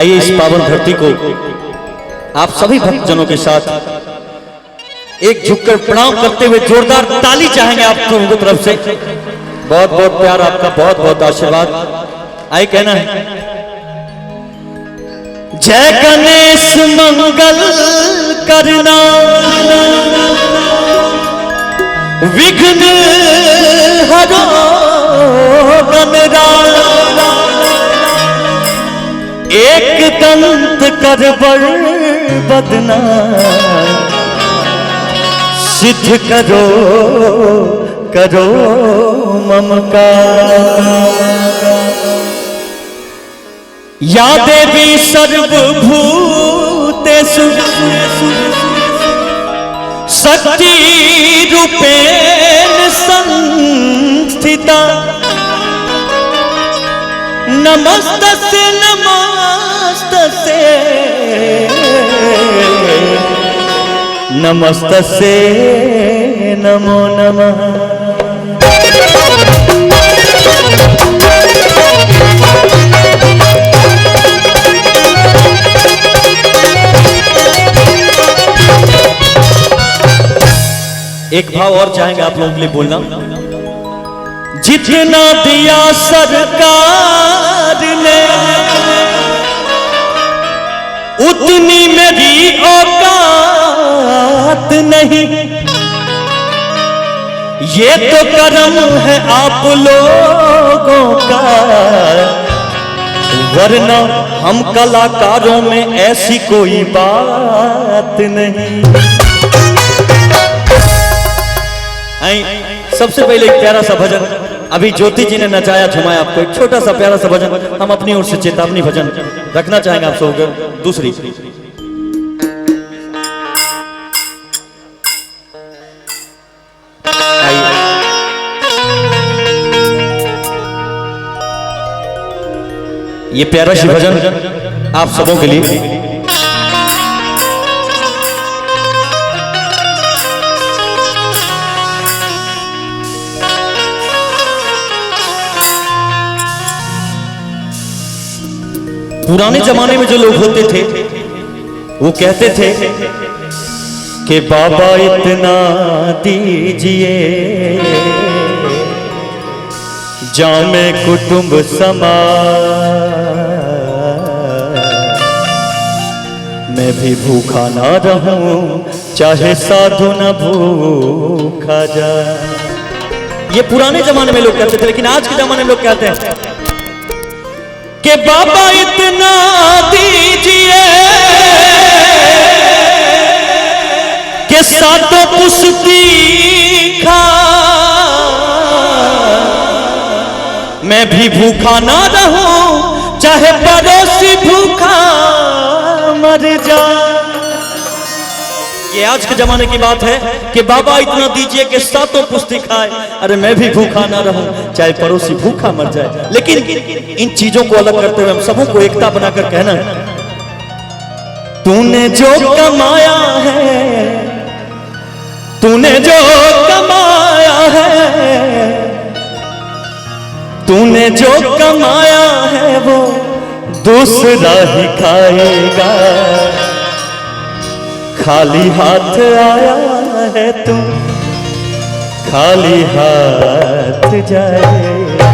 आइए इस पावन धरती को आप सभी भक्तजनों के साथ एक झुककर प्रणाम करते हुए जोरदार ताली चाहेंगे आप दोनों की तरफ से। बहुत बहुत प्यार आपका, बहुत बहुत आशीर्वाद। आइए कहना है जय गणेश मंगल करना विघ्न हरो गणराज एक दंत कर बर बदना सिद्ध करो करो ममकार। या देवी सर्वभूतेषु शक्ति रूपेण संस्थिता नमस्तस्यै नमस्तस्यै नमस्तस्यै नमो नमः। एक भाव और चाहेंगे आप लोगों के लिए बोलना। जितना दिया सरकार ने उतनी मेरी औकात नहीं। ये तो करम है आप लोगों का, वरना हम कलाकारों में ऐसी कोई बात नहीं। सबसे पहले एक प्यारा सा भजन अभी ज्योति जी ने नचाया झुमाया आपको, एक छोटा सा प्यारा सा भजन हम अपनी ओर से चेतावनी भजन रखना चाहेंगे आप सबको। दूसरी ये प्यारा सी भजन आप सबों के लिए। पुराने जमाने में जो लोग होते थे वो कहते थे कि बाबा इतना दीजिए जामे कुटुंब समाज, मैं भी भूखा ना रहूं चाहे साधु न भूखा जाए। ये पुराने जमाने में लोग कहते थे, लेकिन आज के जमाने में लोग कहते हैं कि बाबा इतना दीजिए कि सातों पुश्ती खा, मैं भी भूखा ना रहूं चाहे पड़ोसी भूखा मर जाए। ये आज के जमाने की बात है कि बाबा इतना दीजिए कि सातों पुश्ती खाए, अरे मैं भी भूखा ना रहूं चाहे पड़ोसी भूखा मर जाए। लेकिन इन चीजों को अलग करते हुए हम सबों को एकता बनाकर कहना है तूने जो कमाया है, तूने जो कमाया है, तूने जो कमाया है वो दूसरा ही खाएगा। खाली हाथ आया है तू खाली हाथ जाएगा।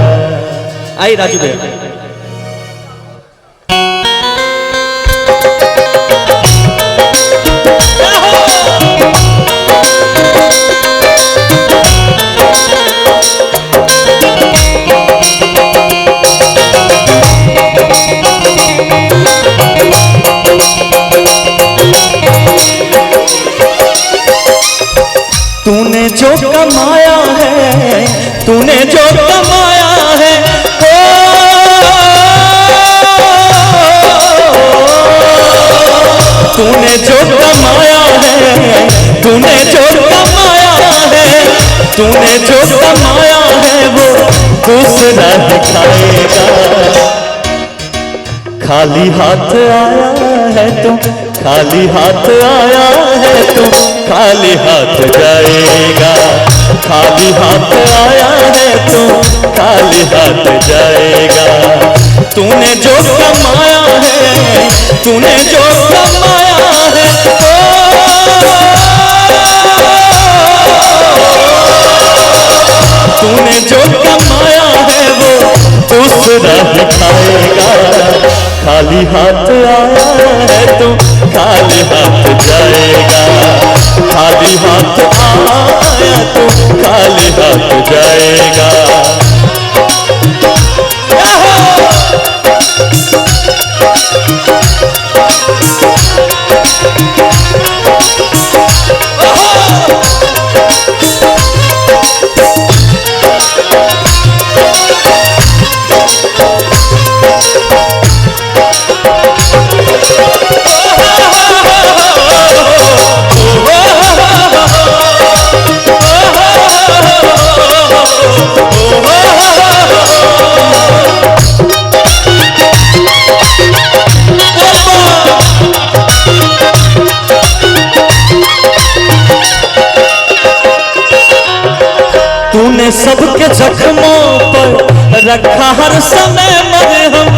आई राजू भैया तूने जो कमाया है, तूने जो कमाया है, तूने जो कमाया है, तूने जो कमाया है, तूने जो कमाया है वो दूसरा दिखाएगा। खाली हाथ आया है तू खाली हाथ आया है तो खाली हाथ जाएगा। खाली हाथ आया है तो खाली हाथ जाएगा। तूने जो कमाया है, तूने जो कमाया है, तूने जो कमाया है वो दूसरा ही खाएगा। खाली हाथ आया है तो खाली हाथ जाएगा। खाली हाथ आया तो खाली हाथ जाएगा। तूने सबके जख्मों पर रखा हर समय मरहम।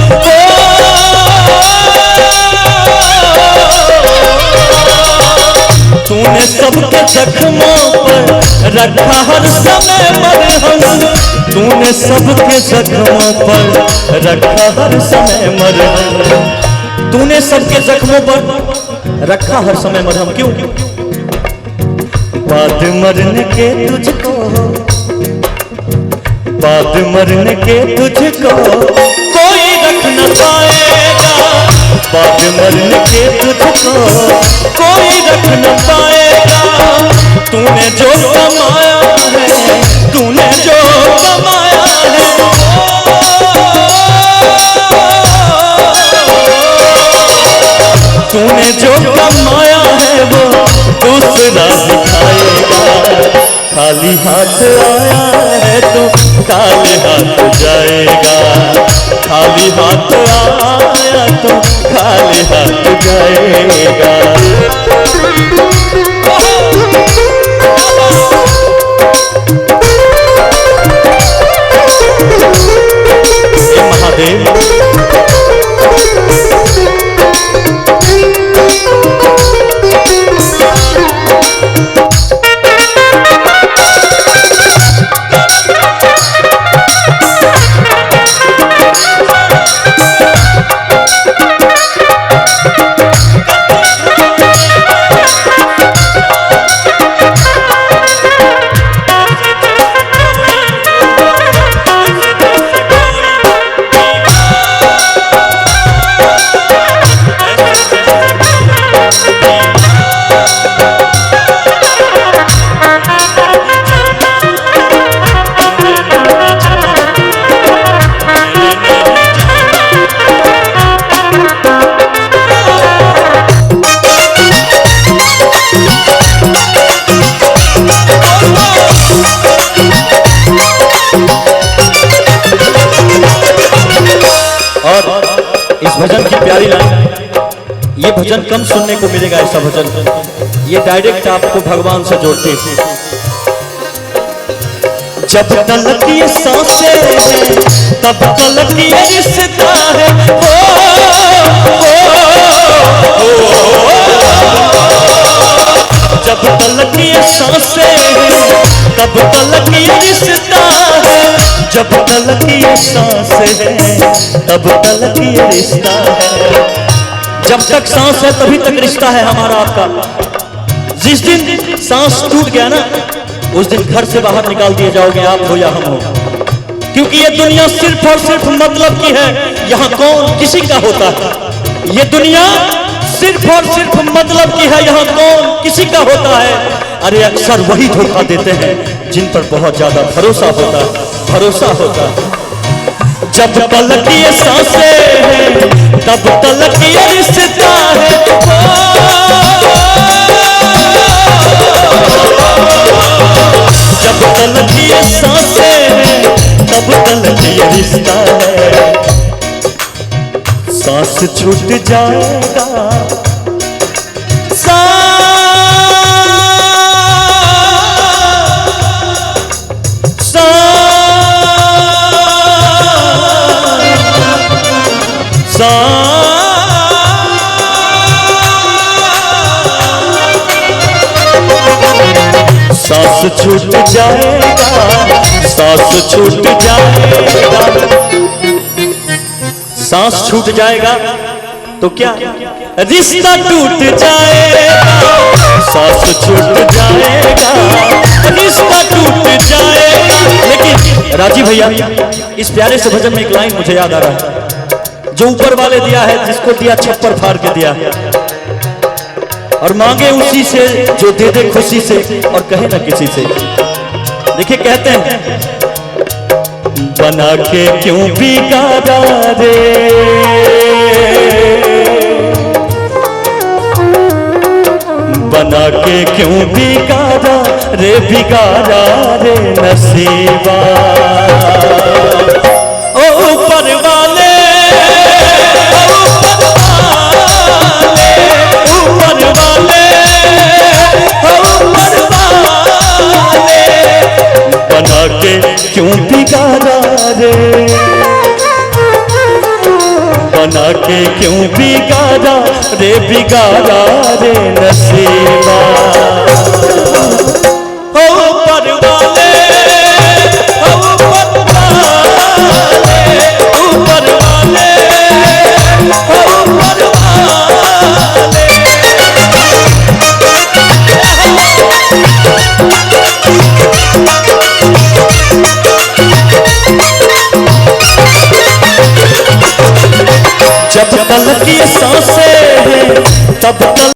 तूने सबके जख्मों पर रखा हर समय मरहम। तूने सबके जख्मों पर रखा हर समय मरहम। तूने सबके जख्मों पर रखा हर समय मरहम। क्यों? बाद मरने के तुझको, बाद मरने के तुझको कोई रख न पाएगा। बाद मरने के तुझको कोई रख न पाएगा। तूने जो कमाया है, तूने जो कमाया है, तूने जो कमाया है वो दूसरा दिखाएगा। खाली हाथ आया है तो खाली हाथ जाएगा। खाली हाथ आया तो खाली हाथ जाएगा। महादेव इस भजन की प्यारी लाइन, ये भजन कम सुनने को मिलेगा। ऐसा भजन ये डायरेक्ट आपको भगवान से जोड़ते हैं। जब तलक ये सांसें हैं तब तलक ये रिश्ता है। जब तलक ये सांसें हैं तब तलक ये रिश्ता है। जब तलक ये सांसें हैं तब तलक ये रिश्ता है। जब तक सांस है तभी तक रिश्ता है हमारा आपका। जिस दिन सांस टूट गया ना, उस दिन घर से बाहर निकाल दिए जाओगे, आप हो या हम हो। क्योंकि ये दुनिया सिर्फ और सिर्फ मतलब की है। यहाँ कौन किसी का होता है। ये दुनिया सिर्फ और सिर्फ मतलब की है। यहाँ कौन किसी का होता है। अरे अक्सर वही धोखा देते हैं जिन पर बहुत ज्यादा भरोसा होता है, भरोसा होता है। जब तलक ये सांसें हैं तब तलक ये रिश्ता है। जब तलक ये सांसें हैं तब तलक ये रिश्ता है। सांस छूट जाएगा छूट जाएगा, सांस छूट जाएगा। सांस छूट जाएगा तो क्या रिश्ता टूट जाएगा, सांस छूट जाएगा, रिश्ता टूट जाएगा। लेकिन राजीव भैया इस प्यारे से भजन में एक लाइन मुझे याद आ रहा है, जो ऊपर वाले दिया है, जिसको दिया छप्पर फाड़ के दिया है, और मांगे उसी से जो दे दे खुशी से और कहे ना किसी से। देखिए कहते हैं, बना के क्यों बिगाड़ा रे, बना के क्यों बिगाड़ा रे, बिगाड़ा रे नसीबा। ओ ऊपर वाले, ऊपर वाले, ऊपर वाले, बना के क्यों बिगाड़ा रे, बना के क्यों बिगाड़ा रे, बिगाड़ा रे नसीबा। ओ ऊपर वाले, ऊपर वाले, ऊपर वाले, ऊपर वाले। जब तलक ये सांसें हैं तब तक